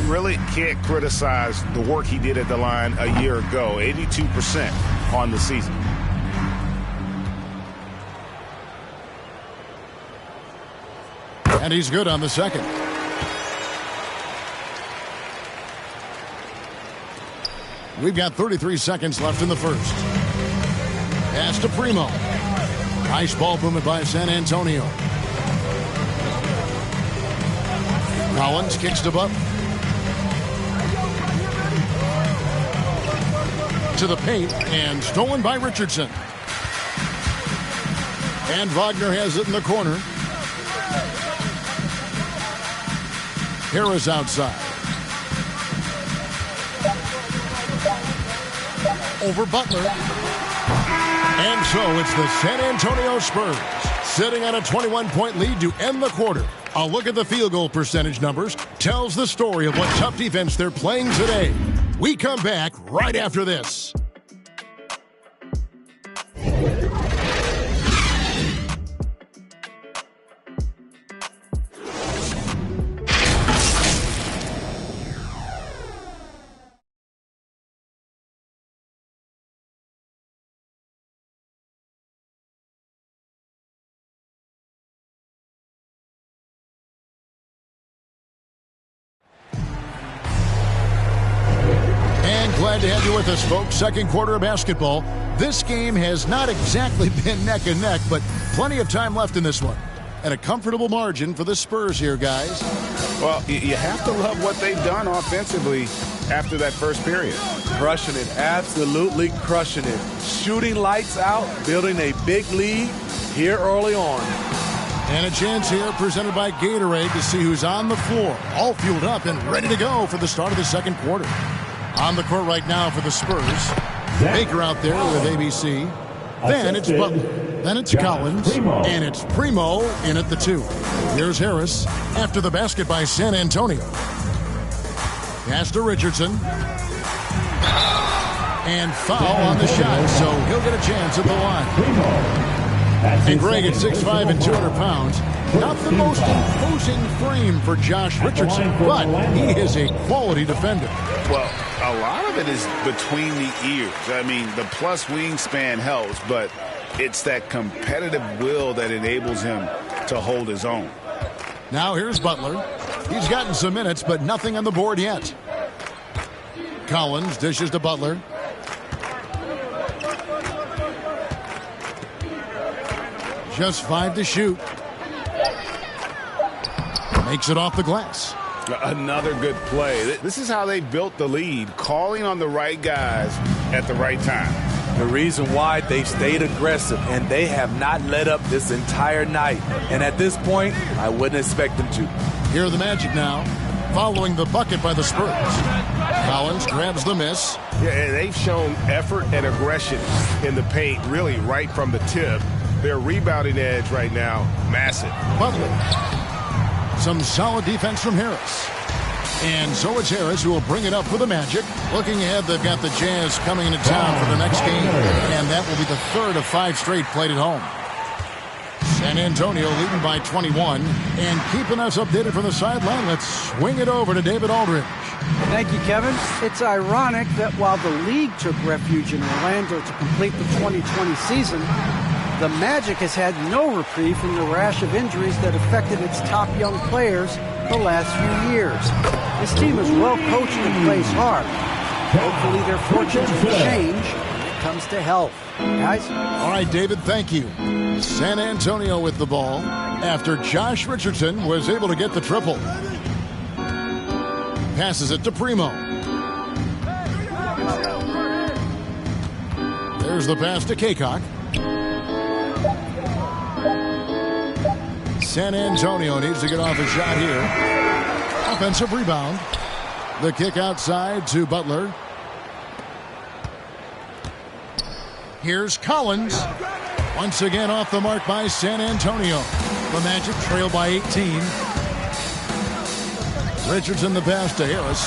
really can't criticize the work he did at the line a year ago. 82% on the season. And he's good on the second. We've got 33 seconds left in the first. Pass to Primo. Nice ball movement by San Antonio. Collins kicks to Butler. To the paint and stolen by Richardson. And Wagner has it in the corner. Harris outside. Over Butler. And so it's the San Antonio Spurs sitting on a 21-point lead to end the quarter. A look at the field goal percentage numbers tells the story of what tough defense they're playing today. We come back right after this. Glad to have you with us, folks. Second quarter of basketball. This game has not exactly been neck and neck, but plenty of time left in this one. And a comfortable margin for the Spurs here, guys. Well, you have to love what they've done offensively after that first period. Crushing it, absolutely crushing it. Shooting lights out, building a big lead here early on. And a chance here presented by Gatorade to see who's on the floor. All fueled up and ready to go for the start of the second quarter. On the court right now for the Spurs. Baker out there with ABC. Then it's Butler. Then it's Collins. And it's Primo in at the 2. Here's Harris after the basket by San Antonio. Pass to Richardson. And foul on the shot, so he'll get a chance at the line. And Greg at 6'5" and 200 pounds. Not the most imposing frame for Josh Richardson, but he is a quality defender. Well, a lot of it is between the ears. I mean, the plus wingspan helps, but it's that competitive will that enables him to hold his own. Now here's Butler. He's gotten some minutes, but nothing on the board yet. Collins dishes to Butler. Just 5 to shoot. Makes it off the glass. Another good play. This is how they built the lead, calling on the right guys at the right time. The reason why they've stayed aggressive, and they have not let up this entire night. And at this point, I wouldn't expect them to. Here are the Magic now, following the bucket by the Spurs. Collins grabs the miss. Yeah, they've shown effort and aggression in the paint, really right from the tip. Their rebounding edge right now, massive. Butler. Some solid defense from Harris. And so it's Harris who will bring it up for the Magic. Looking ahead, they've got the Jazz coming into town for the next game. And that will be the third of 5 straight played at home. San Antonio leading by 21. And keeping us updated from the sideline, let's swing it over to David Aldridge. Thank you, Kevin. It's ironic that while the league took refuge in Orlando to complete the 2020 season, the Magic has had no reprieve from the rash of injuries that affected its top young players the last few years. This team is well coached and plays hard. Hopefully their fortunes will change when it comes to health. Guys? All right, David, thank you. San Antonio with the ball after Josh Richardson was able to get the triple. Passes it to Primo. There's the pass to Kaycock. San Antonio needs to get off a shot here. Offensive rebound. The kick outside to Butler. Here's Collins. Once again off the mark by San Antonio. The Magic trail by 18. Richardson the pass to Harris.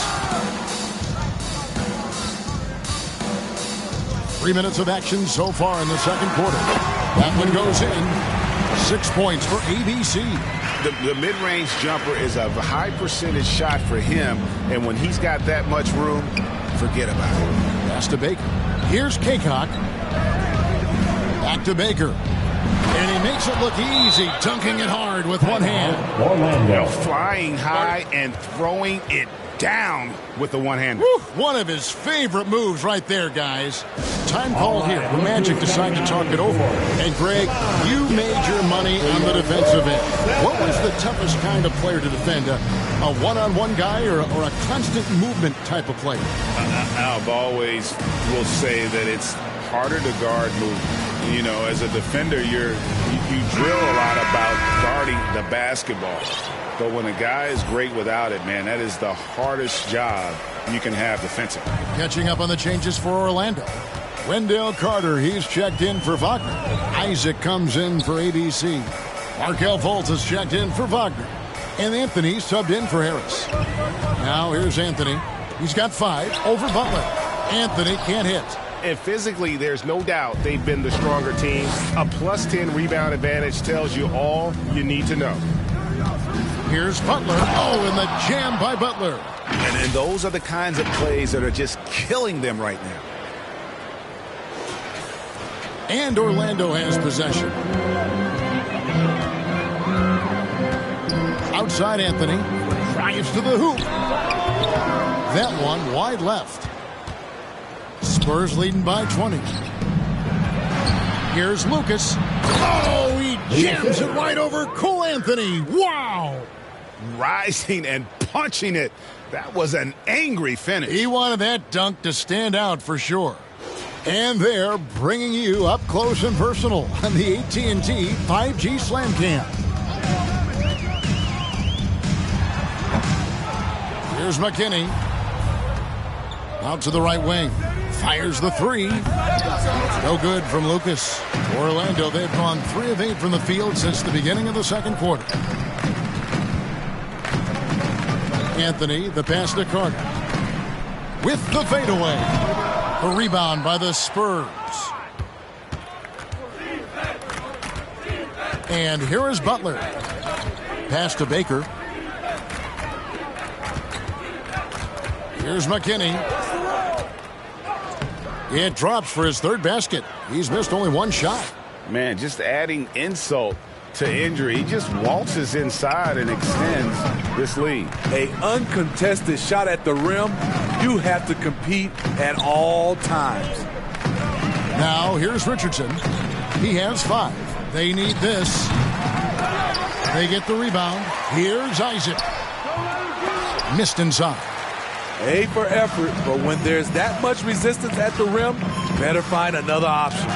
3 minutes of action so far in the second quarter. That one goes in. 6 points for ABC. the mid-range jumper is a high percentage shot for him, and when he's got that much room, forget about it. Pass to Baker. Here's Kaycock. Back to Baker. And he makes it look easy, dunking it hard with one hand. Orlando. Flying high and throwing it down with the one-hander. One of his favorite moves right there, guys. Time called here. The Magic decide to talk it over. And, Greg, you made your money on the defensive end. What was the toughest kind of player to defend? A one-on-one guy or a constant movement type of player? I've always will say that it's harder to guard movement. You know, as a defender, you drill a lot about guarding the basketball. But when a guy is great without it, man, that is the hardest job you can have defensively. Catching up on the changes for Orlando. Wendell Carter, he's checked in for Wagner. Isaac comes in for ABC. Markelle Fultz has checked in for Wagner. And Anthony's subbed in for Harris. Now here's Anthony. He's got 5 over Butler. Anthony can't hit. And physically, there's no doubt they've been the stronger team. A +10 rebound advantage tells you all you need to know. Here's Butler. Oh, and the jam by Butler. And those are the kinds of plays that are just killing them right now. And Orlando has possession. Outside Anthony. Drives to the hoop. That one wide left. Spurs leading by 20. Here's Lucas. Oh, he jams it right over Cole Anthony. Wow. Rising and punching it. That was an angry finish. He wanted that dunk to stand out for sure. And they're bringing you up close and personal on the AT&T 5G Slam Cam. Here's McKinney. Out to the right wing. Fires the 3. No good from Lucas. Orlando, they've gone 3 of 8 from the field since the beginning of the second quarter. Anthony, the pass to Carter. With the fadeaway. A rebound by the Spurs. And here is Butler. Pass to Baker. Here's McKinney. It drops for his 3rd basket. He's missed only 1 shot. Man, just adding insult to injury. He just waltzes inside and extends this lead. A uncontested shot at the rim. You have to compete at all times. Now here's Richardson. He has 5. They need this. They get the rebound. Here's Isaac. Missed inside. A for effort, but when there's that much resistance at the rim, better find another option.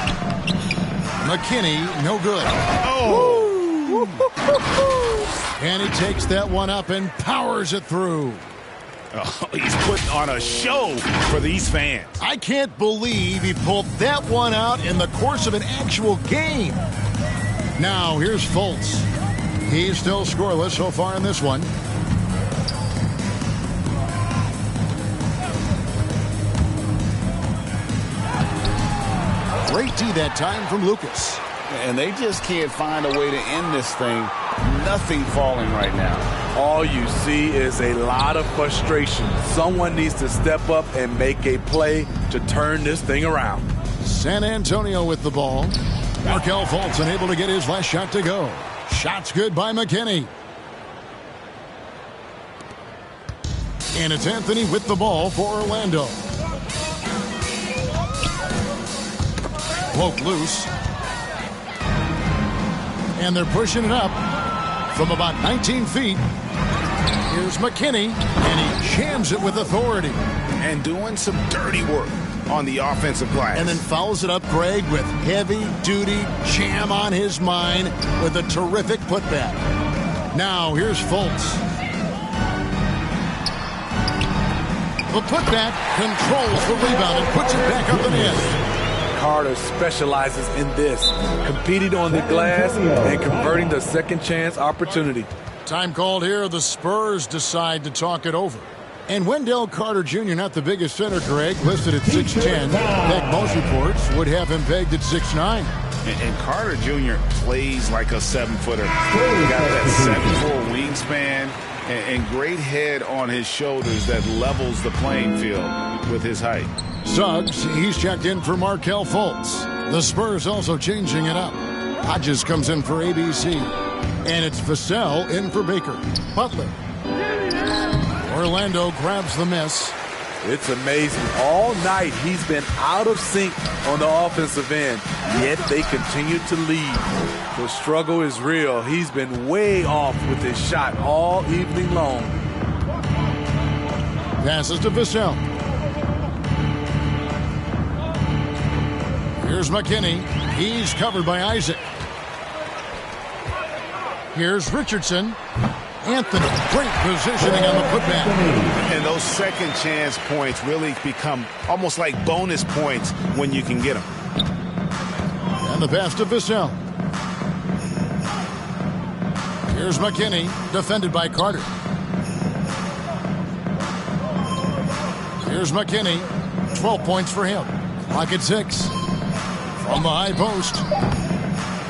McKinney, no good. Oh! And he takes that one up and powers it through. Oh, he's putting on a show for these fans. I can't believe he pulled that one out in the course of an actual game. Now, here's Fultz. He's still scoreless so far in this one. Great D that time from Lucas. And they just can't find a way to end this thing. Nothing falling right now. All you see is a lot of frustration. Someone needs to step up and make a play to turn this thing around. San Antonio with the ball. Markelle Fultz unable to get his last shot to go. Shot's good by McKinney. And it's Anthony with the ball for Orlando. Woke loose. And they're pushing it up from about 19 feet. Here's McKinney, and he jams it with authority. And doing some dirty work on the offensive glass. And then fouls it up, Greg, with heavy-duty jam on his mind with a terrific putback. Now, here's Fultz. The putback controls the rebound and puts it back up and in. Carter specializes in this, competing on the glass and converting the second chance opportunity. Time called here. The Spurs decide to talk it over. And Wendell Carter Jr., not the biggest center, Greg, listed at 6'10". In fact, most reports would have him pegged at 6'9". And Carter Jr. plays like a 7-footer. He's got that 7'4" wingspan and great head on his shoulders that levels the playing field with his height. Suggs, he's checked in for Markelle Fultz. The Spurs also changing it up. Hodges comes in for ABC. And it's Vassell in for Baker. Butler. Orlando grabs the miss. It's amazing. All night he's been out of sync on the offensive end, yet they continue to lead. The struggle is real. He's been way off with his shot all evening long. Passes to Vassell. Here's McKinney. He's covered by Isaac. Here's Richardson. Anthony, great positioning on the putback. And those second chance points really become almost like bonus points when you can get them. And the pass to Vassell. Here's McKinney, defended by Carter. Here's McKinney, 12 points for him. Clock at 6. From the high post,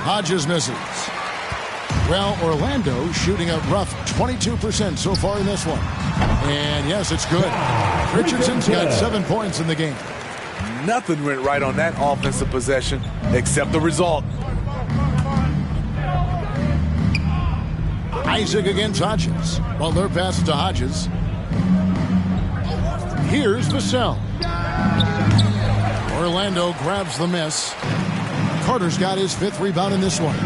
Hodges misses. Well, Orlando shooting a rough 22% so far in this one. And yes, it's good. Richardson's got 7 points in the game. Nothing went right on that offensive possession except the result. Isaac against Hodges. Butler passes to Hodges. Here's Vassell. Orlando grabs the miss. Carter's got his 5th rebound in this one.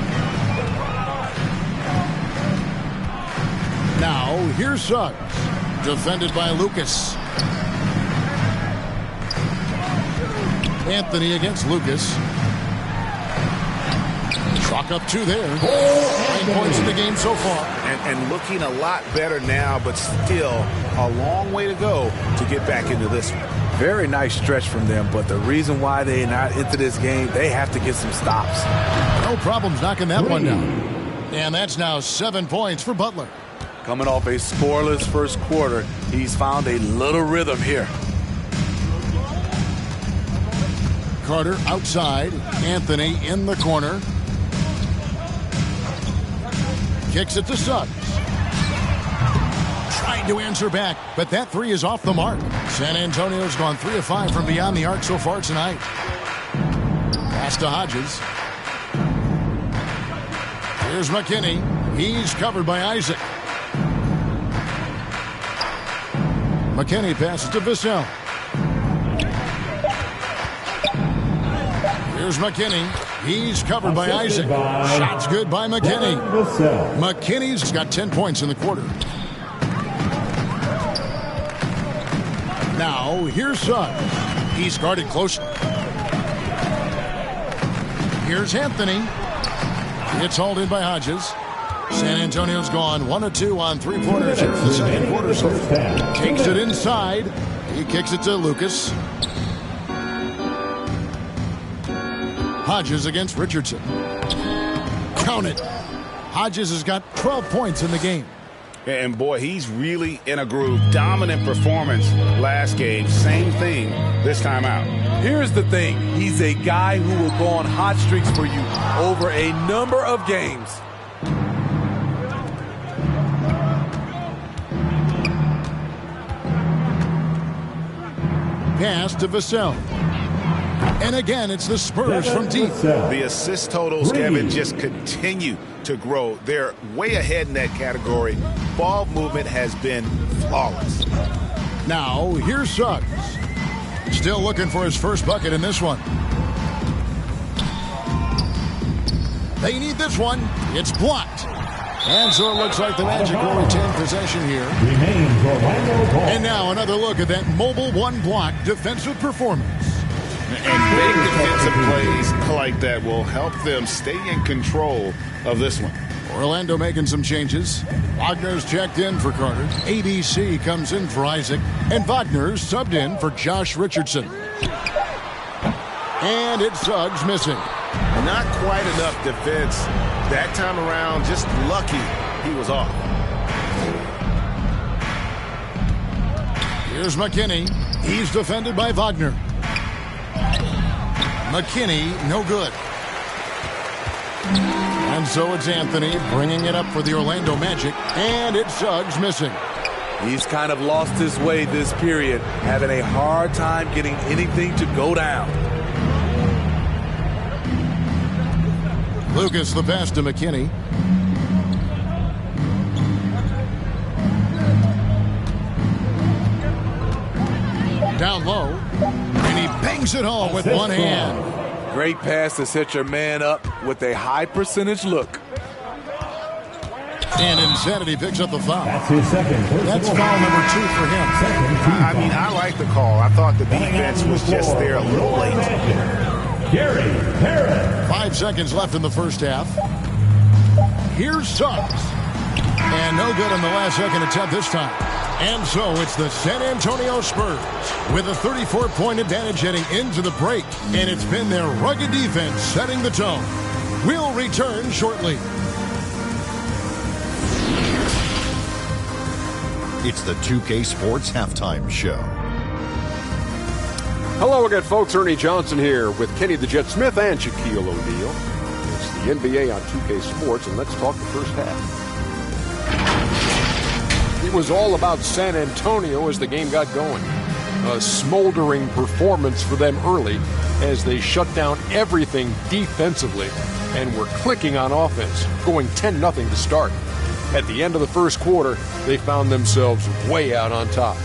Now, here's Suggs, defended by Lucas. Anthony against Lucas. Chalk up 2 there. 9 points in the game so far. And looking a lot better now, but still a long way to go to get back into this one. Very nice stretch from them, but the reason why they're not into this game, they have to get some stops. No problems knocking that one down. And that's now 7 points for Butler. Coming off a scoreless first quarter, he's found a little rhythm here. Carter outside. Anthony in the corner. Kicks it to Suggs. Trying to answer back, but that 3 is off the mark. San Antonio's gone 3 of 5 from beyond the arc so far tonight. Pass to Hodges. Here's McKinney. He's covered by Isaac. McKinney passes to Vassell. Here's McKinney. He's covered by Isaac. Shot's good by McKinney. McKinney's got 10 points in the quarter. Now, here's Suggs. He's guarded closely. Here's Anthony. It's hauled in by Hodges. San Antonio's gone 1 of 2 on 3-pointers here in the second quarter. So takes it inside. He kicks it to Lucas. Hodges against Richardson. Count it. Hodges has got 12 points in the game. And boy, he's really in a groove. Dominant performance last game. Same thing this time out. Here's the thing. He's a guy who will go on hot streaks for you over a number of games. Pass to Vassell. And again, it's the Spurs from deep. The assist totals, Kevin, just continue to grow. They're way ahead in that category. Ball movement has been flawless. Now, here's Suggs. Still looking for his first bucket in this one. They need this one. It's blocked. And so it looks like the Magic will retain possession here. And now another look at that mobile one block defensive performance. And big defensive plays like that will help them stay in control of this one. Orlando making some changes. Wagner's checked in for Carter. ABC comes in for Isaac. And Wagner's subbed in for Josh Richardson. And it's Suggs missing. Not quite enough defense that time around. Just lucky he was off. Here's McKinney. He's defended by Wagner. McKinney, no good. And so it's Anthony bringing it up for the Orlando Magic, and it's Suggs missing. He's kind of lost his way this period, having a hard time getting anything to go down. Lucas, the pass to McKinney. Down low, and he bangs it home with one hand. Great pass to set your man up with a high percentage look. And Insanity picks up the foul. That's his second. That's foul number 2 for him. I mean, I like the call. I thought the defense was just there a little late. Gary Harris. 5 seconds left in the first half. Here's Suggs. And no good on the last second attempt this time. And so it's the San Antonio Spurs with a 34-point advantage heading into the break. And it's been their rugged defense setting the tone. We'll return shortly. It's the 2K Sports Halftime Show. Hello again, folks. Ernie Johnson here with Kenny the Jet Smith and Shaquille O'Neal. It's the NBA on 2K Sports, and let's talk the first half. It was all about San Antonio as the game got going. A smoldering performance for them early as they shut down everything defensively and were clicking on offense, going 10-0 to start. At the end of the first quarter, they found themselves way out on top.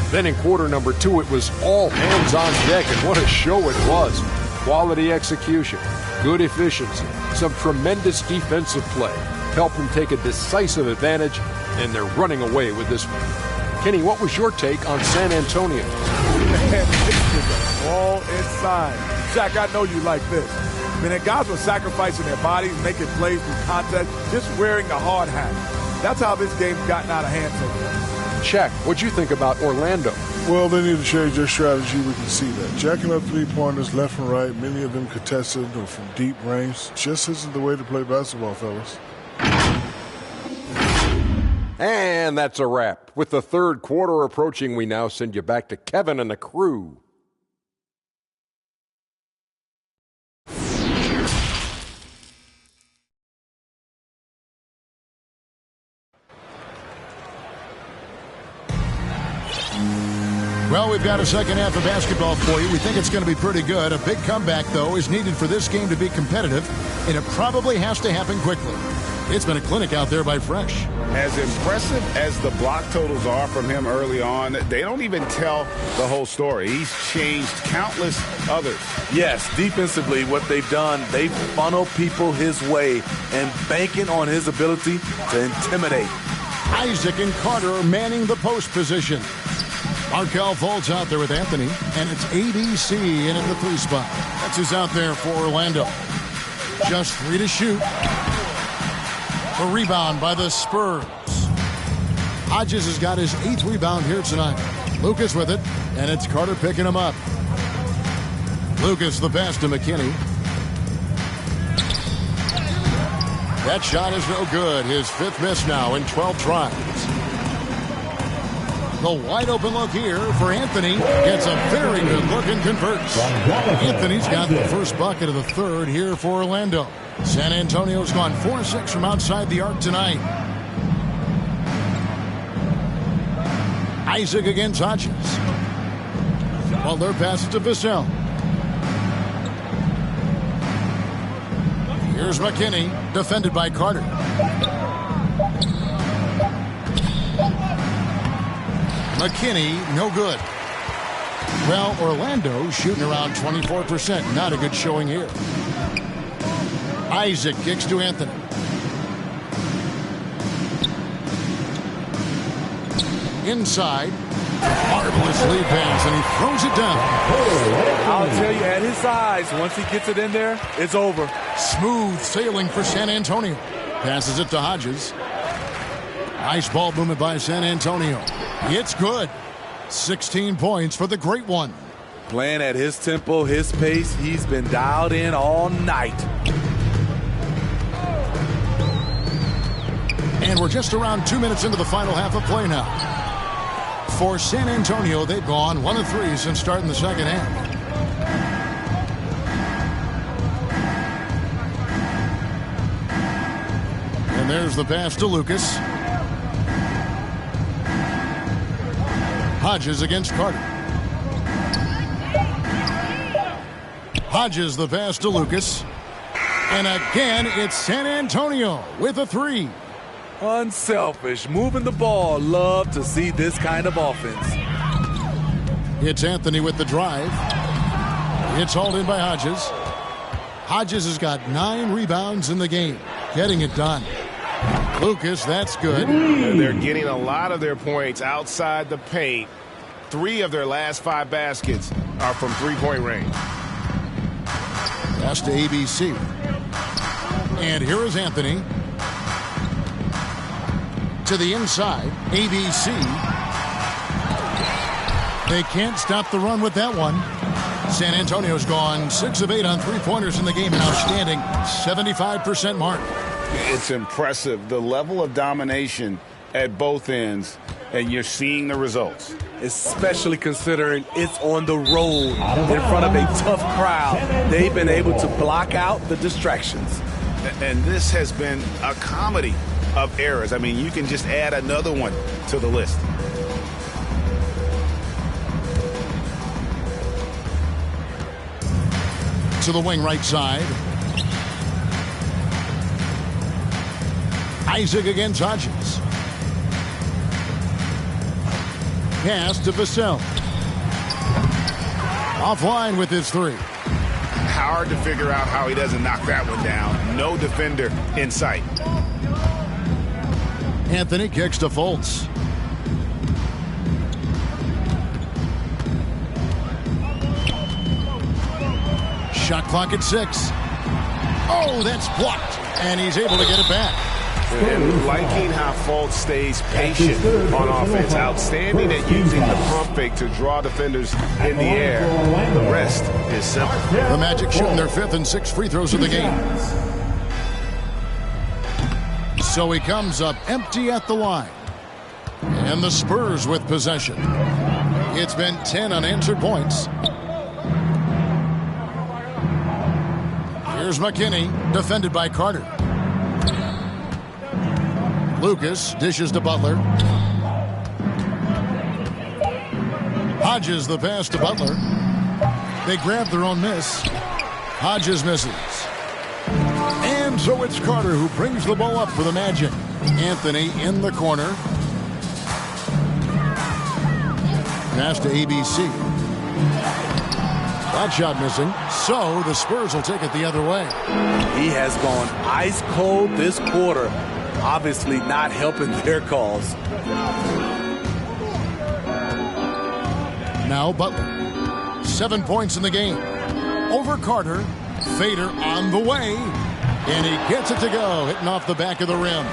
Then in quarter number 2, it was all hands on deck, and what a show it was. Quality execution, good efficiency, some tremendous defensive play helped them take a decisive advantage, and they're running away with this one. Kenny, what was your take on San Antonio? Man, this is a ball inside. Shaq, I know you like this. I mean, the guys were sacrificing their bodies, making plays through contact, just wearing the hard hat. That's how this game's gotten out of hand so far. Shaq, what'd you think about Orlando? Well, they need to change their strategy. We can see that. Jacking up three-pointers left and right, many of them contested or from deep range, just isn't the way to play basketball, fellas. And that's a wrap. With the third quarter approaching, we now send you back to Kevin and the crew. Well, we've got a second half of basketball for you. We think it's going to be pretty good. A big comeback, though, is needed for this game to be competitive, and it probably has to happen quickly. It's been a clinic out there by Fresh. As impressive as the block totals are from him early on, they don't even tell the whole story. He's changed countless others. Yes, defensively, what they've done, they've funneled people his way and banking on his ability to intimidate. Isaac and Carter manning the post position. Markelle Fultz out there with Anthony, and it's ABC in at the 3 spot. That's who's out there for Orlando. Just 3 to shoot. A rebound by the Spurs. Hodges has got his 8th rebound here tonight. Lucas with it, and it's Carter picking him up. Lucas the pass to McKinney. That shot is no good. His 5th miss now in 12 tries. The wide open look here for Anthony. Gets a very good look and converts. Anthony's got the first bucket of the third here for Orlando. San Antonio's gone 4-6 from outside the arc tonight. Isaac against Hodges. Well, their pass it to Vassell. Here's McKinney, defended by Carter. McKinney, no good. Well, Orlando shooting around 24%. Not a good showing here. Isaac kicks to Anthony. Inside. Marvelous lead pass, and he throws it down. I'll tell you, at his size, once he gets it in there, it's over. Smooth sailing for San Antonio. Passes it to Hodges. Nice ball movement by San Antonio. It's good. 16 points for the Great One. Playing at his tempo, his pace, he's been dialed in all night. And we're just around 2 minutes into the final half of play now. For San Antonio, they've gone 1 of 3 since starting the second half. And there's the pass to Lucas. Hodges against Carter. Hodges the pass to Lucas. And again, it's San Antonio with a three. Unselfish, moving the ball. Love to see this kind of offense. It's Anthony with the drive. It's hauled in by Hodges. Hodges has got 9 rebounds in the game, getting it done. Lucas, that's good. And they're getting a lot of their points outside the paint. 3 of their last 5 baskets are from three-point range. Pass to ABC. And here is Anthony. To the inside, ABC. They can't stop the run with that one. San Antonio's gone 6 of 8 on three-pointers in the game, an outstanding 75% mark. It's impressive, the level of domination at both ends, and you're seeing the results. Especially considering it's on the road in front of a tough crowd. They've been able to block out the distractions. And this has been a comedy of errors. I mean, you can just add another one to the list. To the wing right side. Isaac against Hodges. Pass to Vassell. Offline with his three. Hard to figure out how he doesn't knock that one down. No defender in sight. Anthony kicks to Fultz. Shot clock at 6. Oh, that's blocked. And he's able to get it back. And liking how Fultz stays patient on offense. Outstanding at using the pump fake to draw defenders in the air. The rest is simple. The Magic shooting their 5th and 6th free throws of the game. So he comes up empty at the line. And the Spurs with possession. It's been 10 unanswered points. Here's McKinney, defended by Carter. Lucas dishes to Butler. Hodges the pass to Butler. They grab their own miss. Hodges misses. And so it's Carter who brings the ball up for the Magic. Anthony in the corner. Pass to ABC. That shot missing. So the Spurs will take it the other way. He has gone ice cold this quarter. Obviously not helping their cause. Now Butler. 7 points in the game. Over Carter. Fader on the way. And he gets it to go. Hitting off the back of the rim.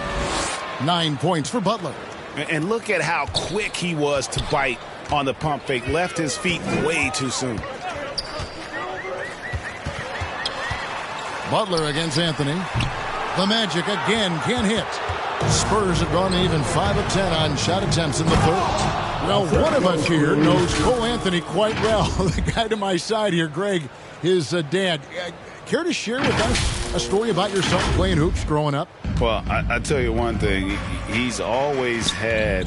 9 points for Butler. And look at how quick he was to bite on the pump fake. Left his feet way too soon. Butler against Anthony. The Magic again can't hit. Spurs have gone even 5 of 10 on shot attempts in the third. Well, one of us here knows Cole Anthony quite well. The guy to my side here, Greg, his dad. Care to share with us a story about your son playing hoops growing up? Well, I tell you one thing. He's always had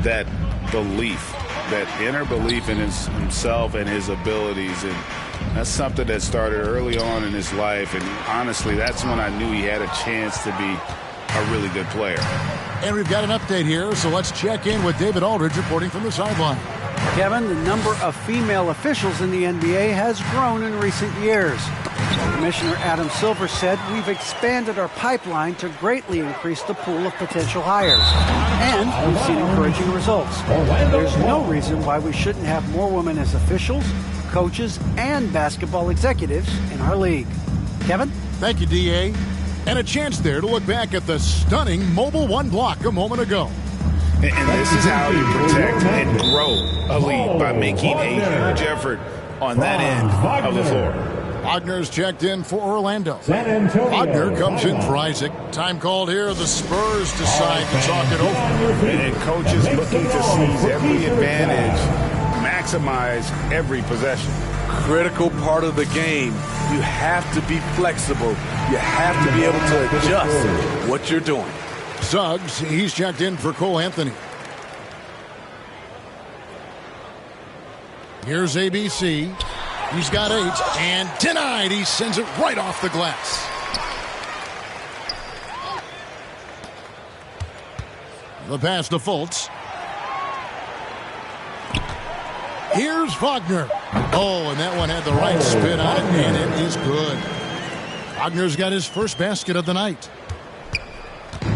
that belief, that inner belief in himself and his abilities. And that's something that started early on in his life. And honestly, that's when I knew he had a chance to be a really good player. And we've got an update here, so let's check in with David Aldridge reporting from the sideline. Kevin, the number of female officials in the NBA has grown in recent years. Commissioner Adam Silver said, "We've expanded our pipeline to greatly increase the pool of potential hires. And we've seen encouraging results. There's no reason why we shouldn't have more women as officials, coaches, and basketball executives in our league." Kevin? Thank you, D.A. And a chance there to look back at the stunning Mobile One block a moment ago. And this is how you protect and grow a lead, by making a huge effort on that end of the floor. Wagner's checked in for Orlando. Wagner comes in for Isaac. Time called here. The Spurs decide to talk it over. And coaches looking to seize every advantage, maximize every possession. Critical part of the game. You have to be flexible. You have to be able to adjust what you're doing. Suggs, he's checked in for Cole Anthony. Here's ABC. He's got 8 and denied. He sends it right off the glass. The pass to Fultz. Here's Wagner. Oh, and that one had the right spin on it, and it is good. Wagner's got his first basket of the night.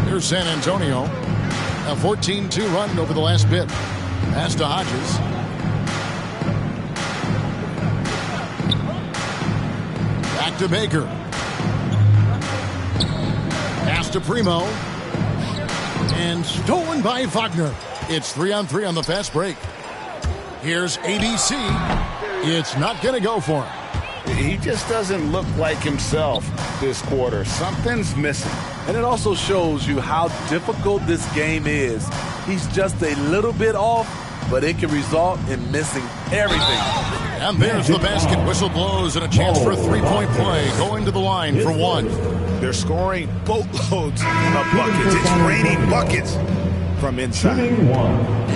Here's San Antonio. A 14-2 run over the last bit. Pass to Hodges. Back to Baker. Pass to Primo. And stolen by Wagner. It's 3-on-3 on the fast break. Here's ABC. It's not going to go for him. He just doesn't look like himself this quarter. Something's missing. And it also shows you how difficult this game is. He's just a little bit off, but it can result in missing everything. And there's the basket. Whistle blows and a chance for a three-point play. Going to the line for one. They're scoring boatloads of buckets. It's raining buckets from inside.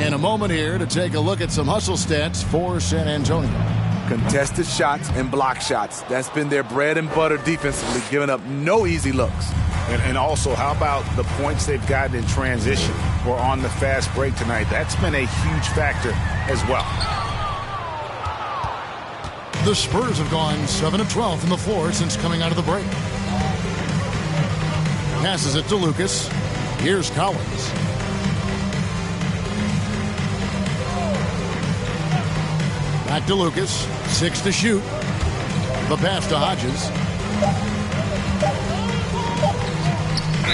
In a moment here to take a look at some hustle stats for San Antonio. Contested shots and block shots. That's been their bread and butter defensively, giving up no easy looks. And also, how about the points they've gotten in transition or on the fast break tonight? That's been a huge factor as well. The Spurs have gone 7 of 12 from the floor since coming out of the break. Passes it to Lucas. Here's Collins. Back to Lucas. 6 to shoot. The pass to Hodges.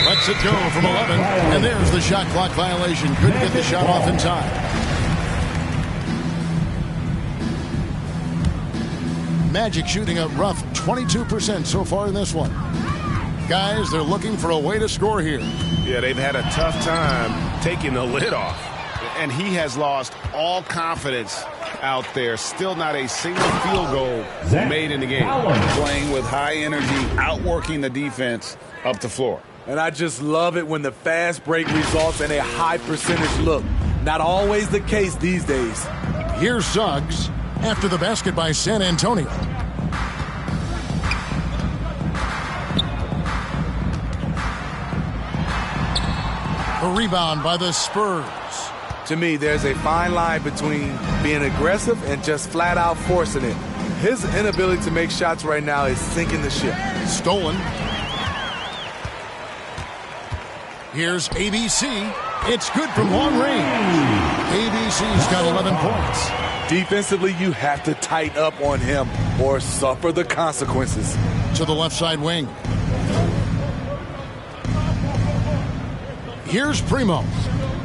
Lets it go from 11. And there's the shot clock violation. Couldn't get the shot off in time. Magic shooting a rough 22% so far in this one. Guys, they're looking for a way to score here. Yeah, they've had a tough time taking the lid off. And he has lost all confidence out there. Still not a single field goal made in the game. Playing with high energy, outworking the defense up the floor. And I just love it when the fast break results in a high percentage look. Not always the case these days. Here's Suggs after the basket by San Antonio. A rebound by the Spurs. To me, there's a fine line between being aggressive and just flat out forcing it. His inability to make shots right now is sinking the ship. Stolen. Here's ABC. It's good from long range. ABC's got 11 points. Defensively, you have to tighten up on him or suffer the consequences. To the left side wing. Here's Primo.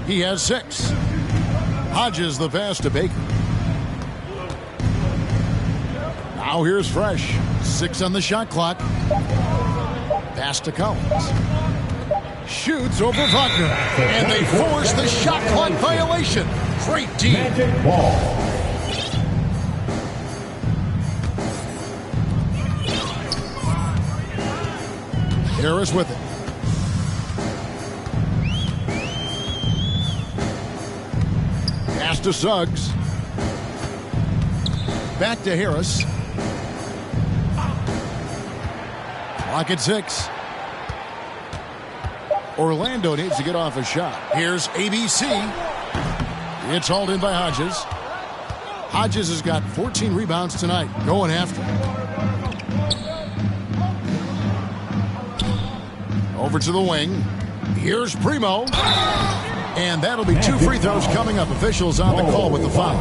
He has 6. Hodges the pass to Baker. Now here's Fresh. 6 on the shot clock. Pass to Collins. Shoots over Wagner. And they force the shot clock violation. Great D. Harris with it. Pass to Suggs. Back to Harris. Clock at 6. Orlando needs to get off a shot. Here's ABC. It's hauled in by Hodges. Hodges has got 14 rebounds tonight. Going after. Over to the wing. Here's Primo. And that'll be 2 free throws coming up. Officials on the call with the foul.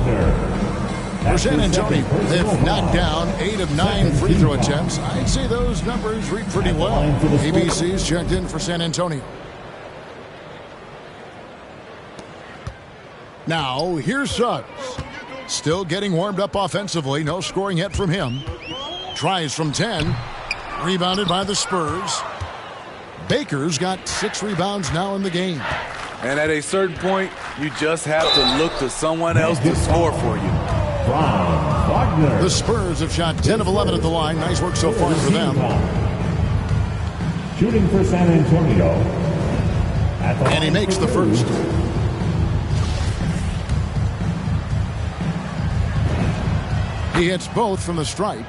For San Antonio, they've knocked down 8 of 9 free throw attempts. I'd say those numbers read pretty well. ABC's checked in for San Antonio. Now, here's Suggs. Still getting warmed up offensively. No scoring yet from him. Tries from 10. Rebounded by the Spurs. Baker's got 6 rebounds now in the game. And at a certain point, you just have to look to someone else to score for you. Franz Wagner. The Spurs have shot 10 of 11 at the line. Nice work so far for them. Shooting for San Antonio. And he makes the first. He hits both from the stripe.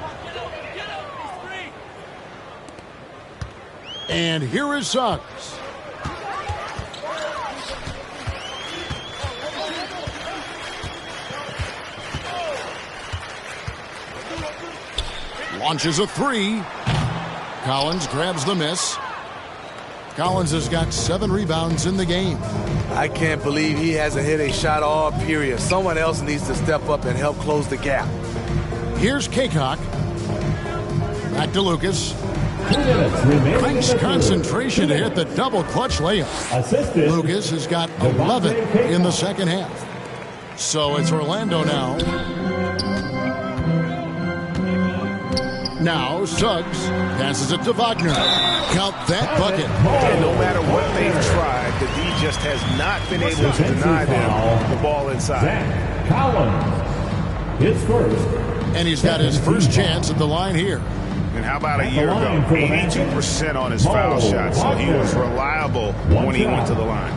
And here is Suggs. Launches a three. Collins grabs the miss. Collins has got 7 rebounds in the game. I can't believe he hasn't hit a shot all period. Someone else needs to step up and help close the gap. Here's Kaycock. Back to Lucas. 2 minutes remaining. Nice concentration to hit the double clutch layup. Assisted. Lucas has got 11 in the second half. So it's Orlando now. Now Suggs passes it to Wagner. Count that bucket. And no matter what they've tried, the D just has not been able to deny them the ball inside. Zach Collins. His first. And he's got his first chance at the line here. And how about a year ago? 82% on his foul shot, so he was reliable when he went to the line.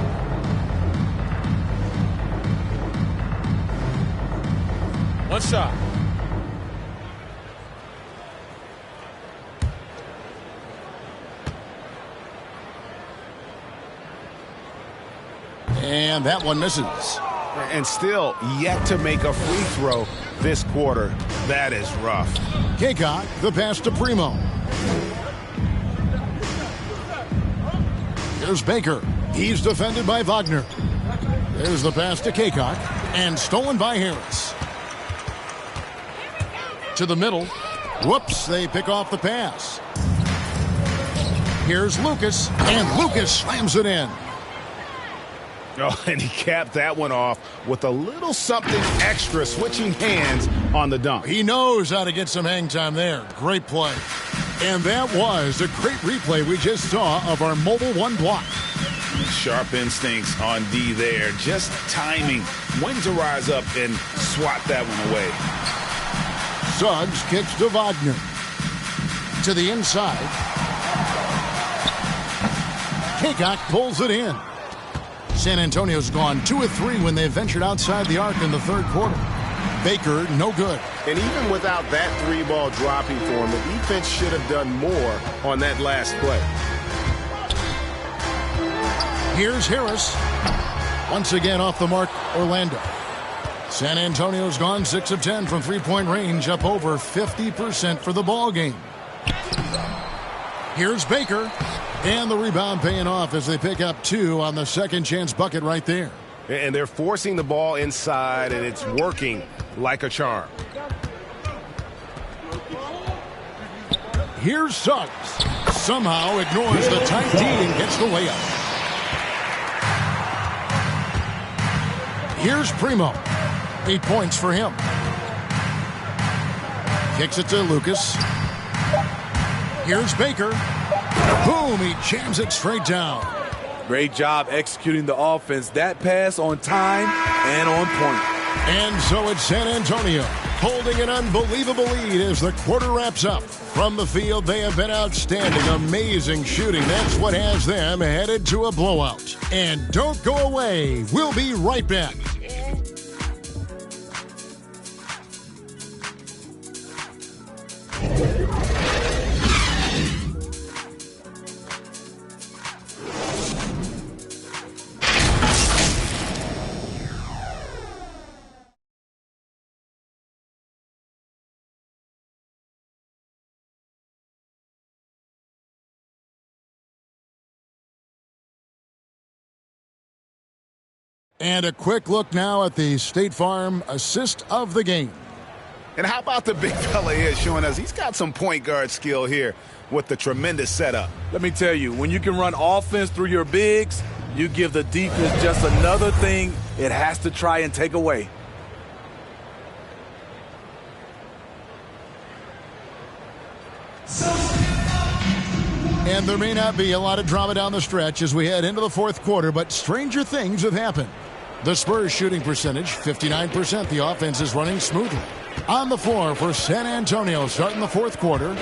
One shot. And that one misses. And still yet to make a free throw this quarter. That is rough. Kaycock, the pass to Primo. Here's Baker. He's defended by Wagner. There's the pass to Kaycock. And stolen by Harris. To the middle. Whoops, they pick off the pass. Here's Lucas. And Lucas slams it in. Oh, and he capped that one off with a little something extra, switching hands on the dunk. He knows how to get some hang time there. Great play. And that was a great replay we just saw of our Mobile One block. Sharp instincts on D there. Just timing when to rise up and swat that one away. Suggs kicks to Wagner. To the inside. Kaycock pulls it in. San Antonio's gone 2 of 3 when they ventured outside the arc in the third quarter. Baker, no good. And even without that 3-ball dropping for him, the defense should have done more on that last play. Here's Harris. Once again off the mark, Orlando. San Antonio's gone 6 of 10 from three-point range, up over 50% for the ball game. Here's Baker. And the rebound paying off as they pick up 2 on the second chance bucket right there. And they're forcing the ball inside, and it's working like a charm. Here's Suggs. Somehow ignores the tight D and gets the layup. Here's Primo. 8 points for him. Kicks it to Lucas. Here's Baker. Boom, he jams it straight down. Great job executing the offense. That pass on time and on point. And so it's San Antonio holding an unbelievable lead as the quarter wraps up. From the field, they have been outstanding. Amazing shooting. That's what has them headed to a blowout. And don't go away. We'll be right back. And a quick look now at the State Farm assist of the game. And how about the big fella here showing us he's got some point guard skill here with the tremendous setup. Let me tell you, when you can run offense through your bigs, you give the defense just another thing it has to try and take away. And there may not be a lot of drama down the stretch as we head into the fourth quarter, but stranger things have happened. The Spurs shooting percentage, 59%. The offense is running smoothly. On the floor for San Antonio starting the fourth quarter.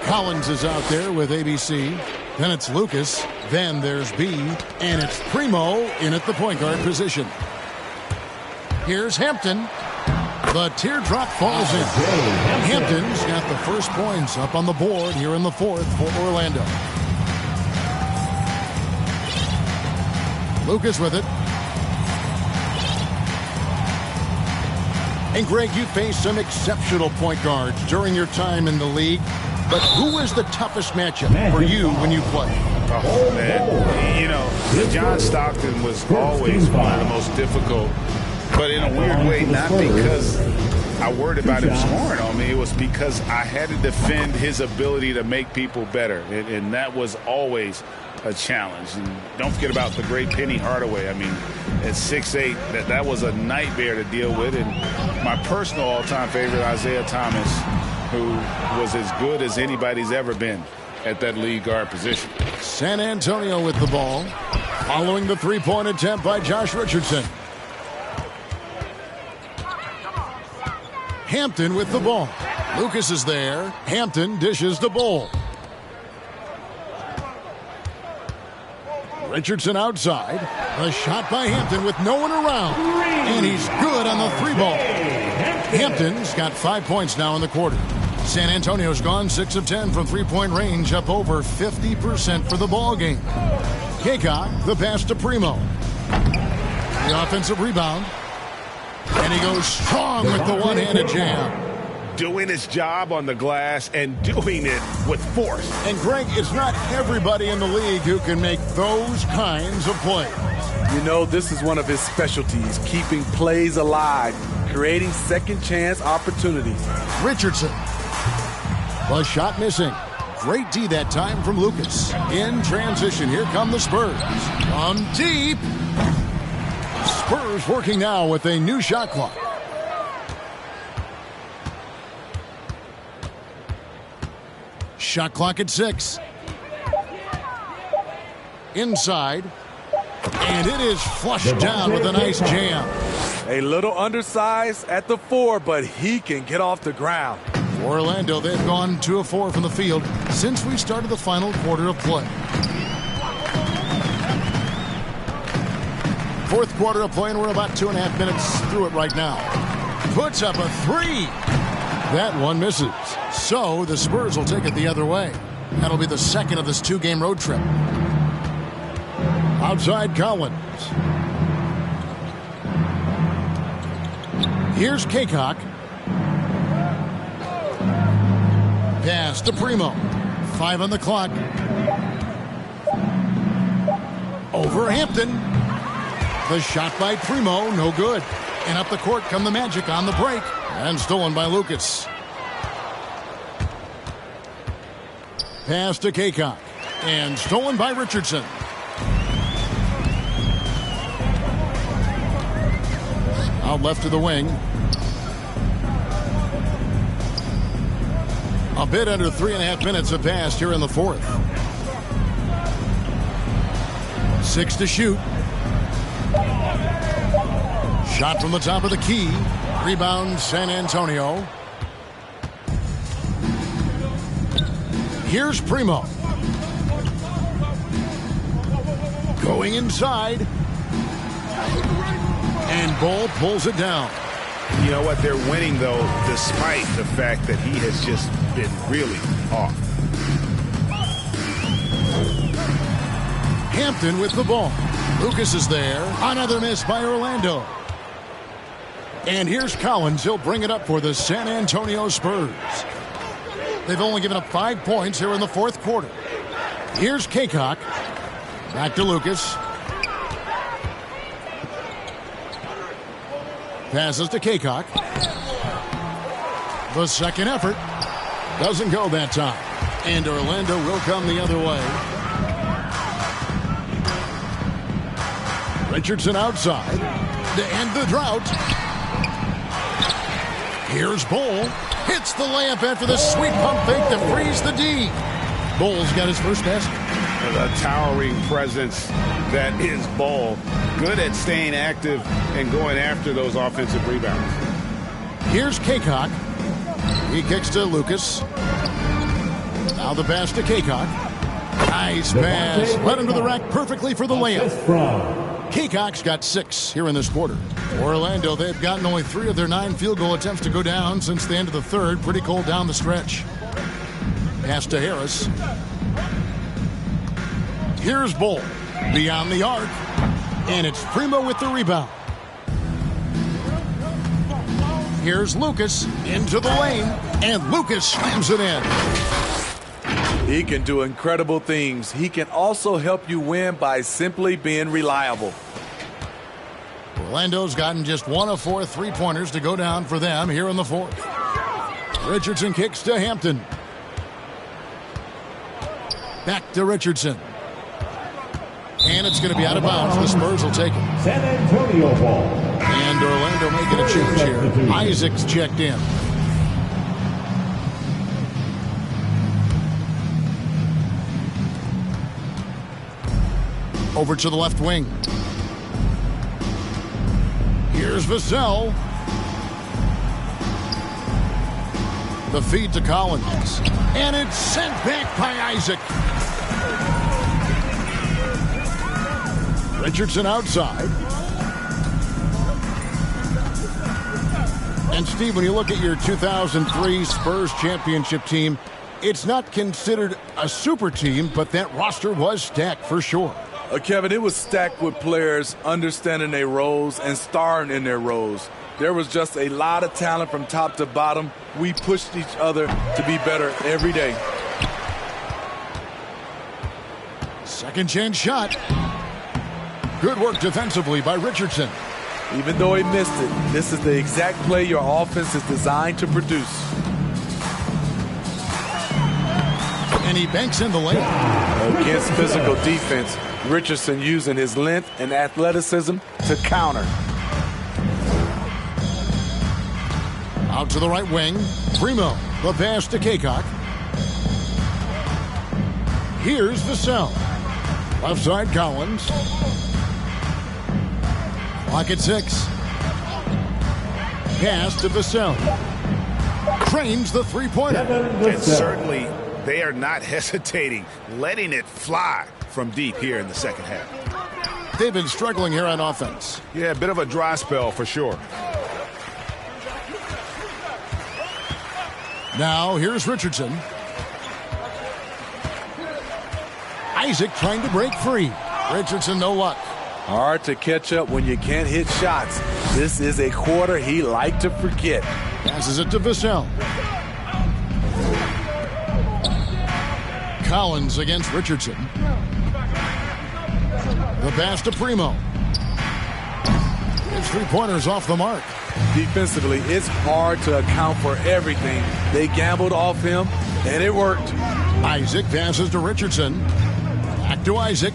Collins is out there with ABC. Then it's Lucas. Then there's B. And it's Primo in at the point guard position. Here's Hampton. The teardrop falls in. Hampton's got the first points up on the board here in the fourth for Orlando. Lucas with it. And Greg, you faced some exceptional point guards during your time in the league. But who was the toughest matchup for you when you played? Oh, man. You know, John Stockton was always one of the most difficult. But in a weird way, not because I worried about him scoring on me. It was because I had to defend his ability to make people better. And that was always a challenge. And don't forget about the great Penny Hardaway. I mean, at 6'8", that was a nightmare to deal with. And my personal all-time favorite, Isaiah Thomas, who was as good as anybody's ever been at that lead guard position. San Antonio with the ball, following the three-point attempt by Josh Richardson. Hampton with the ball. Lucas is there. Hampton dishes the ball. Richardson outside. A shot by Hampton with no one around. And he's good on the three ball. Hampton's got 5 points now in the quarter. San Antonio's gone 6 of 10 from three-point range, up over 50% for the ball game. Kaycock, the pass to Primo. The offensive rebound. And he goes strong with the one-handed jam. Doing his job on the glass and doing it with force. And Greg, it's not everybody in the league who can make those kinds of plays. You know, this is one of his specialties, keeping plays alive, creating second chance opportunities. Richardson. The shot missing. Great D that time from Lucas. In transition, here come the Spurs. From deep. Spurs working now with a new shot clock. Shot clock at 6. Inside. And it is flushed down with a nice jam. A little undersized at the 4, but he can get off the ground. Orlando, they've gone 2 of 4 from the field since we started the final quarter of play. Fourth quarter of play, and we're about 2.5 minutes through it right now. Puts up a 3. That one misses. So the Spurs will take it the other way. That'll be the second of this 2-game road trip. Outside Collins. Here's Kaycock. Pass to Primo. 5 on the clock. Over Hampton. The shot by Primo, no good. And up the court come the Magic on the break. And stolen by Lucas. Pass to Kaycock. And stolen by Richardson. Out left to the wing. A bit under 3.5 minutes have passed here in the fourth. 6 to shoot. Shot from the top of the key. Rebound San Antonio. Here's Primo. Going inside. And Ball pulls it down. You know what? They're winning, though, despite the fact that he has just been really off. Hampton with the ball. Lucas is there. Another miss by Orlando. And here's Collins. He'll bring it up for the San Antonio Spurs. They've only given up 5 points here in the fourth quarter. Here's Kaycock. Back to Lucas. Passes to Kaycock. The second effort doesn't go that time. And Orlando will come the other way. Richardson outside to end the drought. Here's Bull. Hits the layup after the sweet pump fake to freeze the D. Bull's got his first basket. The towering presence that is Bull. good at staying active and going after those offensive rebounds. Here's Kaycock. He kicks to Lucas. Now the pass to Kaycock. Nice pass. Led him to the rack perfectly for the layup. Kaycock's got 6 here in this quarter. Orlando, they've gotten only 3 of their 9 field goal attempts to go down since the end of the third. Pretty cold down the stretch. Pass to Harris. Here's Bull. Beyond the arc. And it's Primo with the rebound. Here's Lucas into the lane. And Lucas slams it in. He can do incredible things. He can also help you win by simply being reliable. Orlando's gotten just 1 of 4 3-pointers to go down for them here in the fourth. Richardson kicks to Hampton. Back to Richardson. And it's going to be out of bounds. The Spurs will take it. San Antonio ball. And Orlando making a change here. Isaac's checked in. Over to the left wing. Here's Vassell. The feed to Collins. And it's sent back by Isaac. Richardson outside. And Steve, when you look at your 2003 Spurs championship team, it's not considered a super team, but that roster was stacked for sure. Kevin, it was stacked with players understanding their roles and starring in their roles. There was just a lot of talent from top to bottom. We pushed each other to be better every day. Second chance shot. Good work defensively by Richardson. Even though he missed it, this is the exact play your offense is designed to produce. And he banks in the lane. Against physical defense, Richardson using his length and athleticism to counter. Out to the right wing. Primo. The pass to Kaycock. Here's Vassell. Left side Collins. Clock at 6. Pass to Vassell. Cranes the three-pointer. And certainly they are not hesitating, letting it fly from deep here in the second half. They've been struggling here on offense. Yeah, a bit of a dry spell for sure. Now here's Richardson. Isaac trying to break free. Richardson no luck. Hard to catch up when you can't hit shots. This is a quarter he liked to forget. Passes it to Vassell. Collins against Richardson. The pass to Primo. His three-pointers off the mark. Defensively, it's hard to account for everything. They gambled off him, and it worked. Isaac passes to Richardson. Back to Isaac.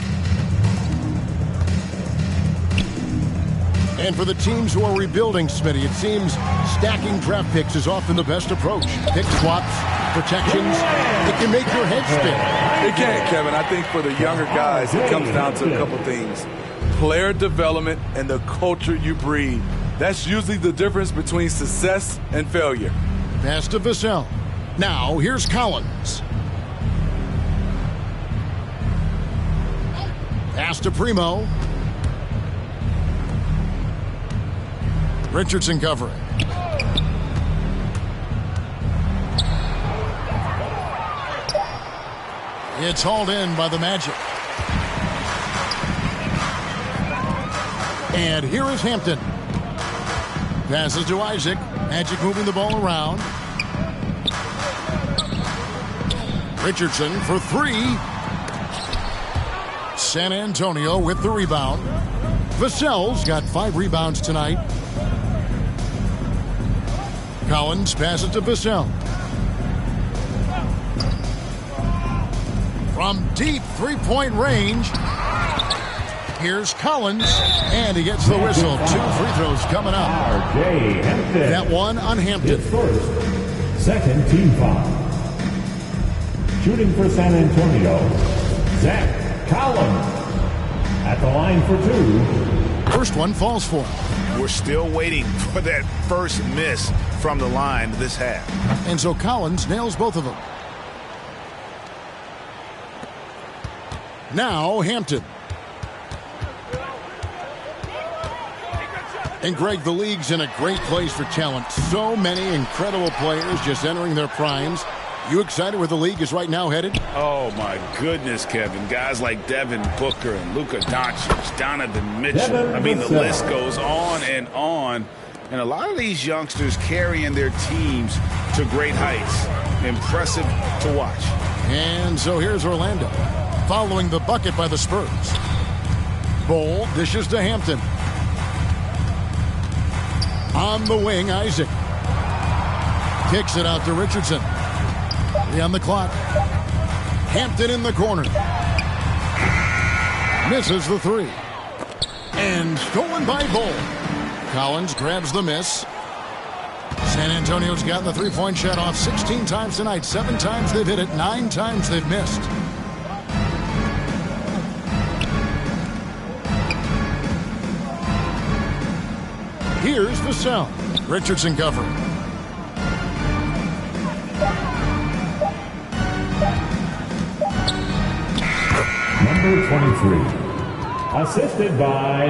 And for the teams who are rebuilding, Smitty, it seems stacking draft picks is often the best approach. Pick swaps, protections, it can make your head spin. It can, Kevin. I think for the younger guys, it comes down to a couple things. Player development and the culture you breed. That's usually the difference between success and failure. Pass to Vassell. Now, here's Collins. Pass to Primo. Richardson covering. It's hauled in by the Magic. And here is Hampton. Passes to Isaac. Magic moving the ball around. Richardson for 3. San Antonio with the rebound. Vassell's got 5 rebounds tonight. Collins passes to Vassell. From deep three-point range, here's Collins, and he gets the whistle. 2 free throws coming up. That one on Hampton. First, second team foul. Shooting for San Antonio, Zach Collins. At the line for 2. First one falls for him. We're still waiting for that first miss from the line this half. And so Collins nails both of them. Now Hampton. And Greg, the league's in a great place for talent. So many incredible players just entering their primes. You excited where the league is right now headed? Oh, my goodness, Kevin. Guys like Devin Booker and Luka Doncic, Donovan Mitchell. I mean, the list goes on. And a lot of these youngsters carrying their teams to great heights. Impressive to watch. And so here's Orlando, following the bucket by the Spurs. Bol dishes to Hampton. On the wing, Isaac. Kicks it out to Richardson. 3 on the clock. Hampton in the corner. Misses the 3. And stolen by Bol. Collins grabs the miss. San Antonio's gotten the three-point shot off 16 times tonight. 7 times they've hit it. 9 times they've missed. Here's the sound. Richardson covering. Number 23. Assisted by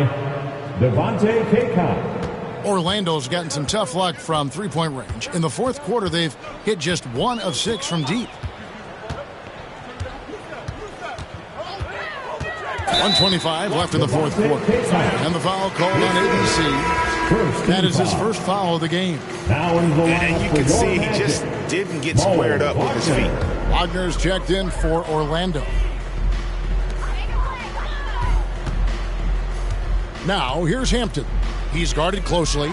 Devontae Kaycott. Orlando's gotten some tough luck from three-point range. In the fourth quarter, they've hit just 1 of 6 from deep. 1:25 left in the fourth quarter. And the foul called on ABC. That is his first foul of the game. And you can see he just didn't get squared up with his feet. Wagner's checked in for Orlando. Now, here's Hampton. He's guarded closely.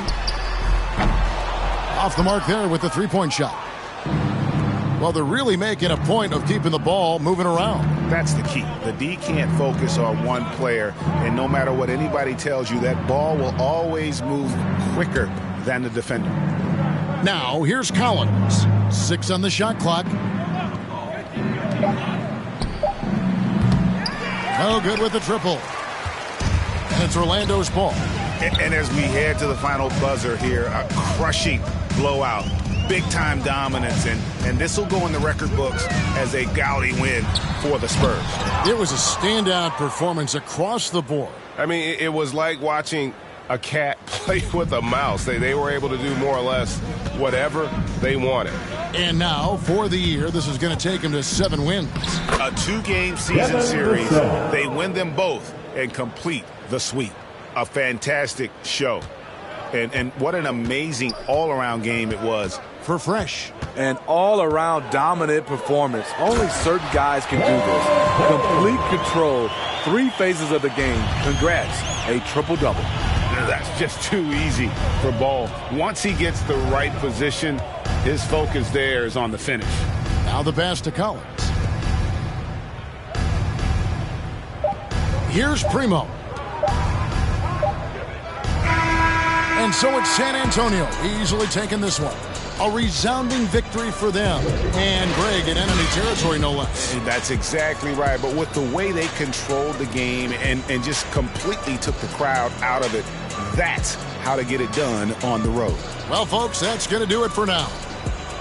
Off the mark there with the three-point shot. Well, they're really making a point of keeping the ball moving around. That's the key. The D can't focus on one player, and no matter what anybody tells you, that ball will always move quicker than the defender. Now, here's Collins. 6 on the shot clock. No good with the triple. And it's Orlando's ball. And as we head to the final buzzer here, a crushing blowout. Big-time dominance, and this will go in the record books as a gaudy win for the Spurs. It was a standout performance across the board. I mean, it was like watching a cat play with a mouse. They were able to do more or less whatever they wanted. And now, for the year, this is going to take them to 7 wins. A 2-game season series. They win them both and complete the sweep. A fantastic show. And what an amazing all-around game it was for Fresh. An all-around dominant performance. Only certain guys can do this. Complete control. 3 phases of the game. Congrats. A triple-double. That's just too easy for Ball. Once he gets the right position, his focus there is on the finish. Now the pass to Collins. Here's Primo. And so it's San Antonio easily taking this one. A resounding victory for them. And Greg in enemy territory, no less. And that's exactly right. But with the way they controlled the game and just completely took the crowd out of it, that's how to get it done on the road. Well, folks, that's going to do it for now.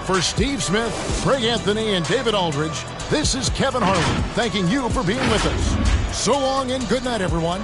For Steve Smith, Craig Anthony, and David Aldridge, this is Kevin Harlan thanking you for being with us. So long and good night, everyone.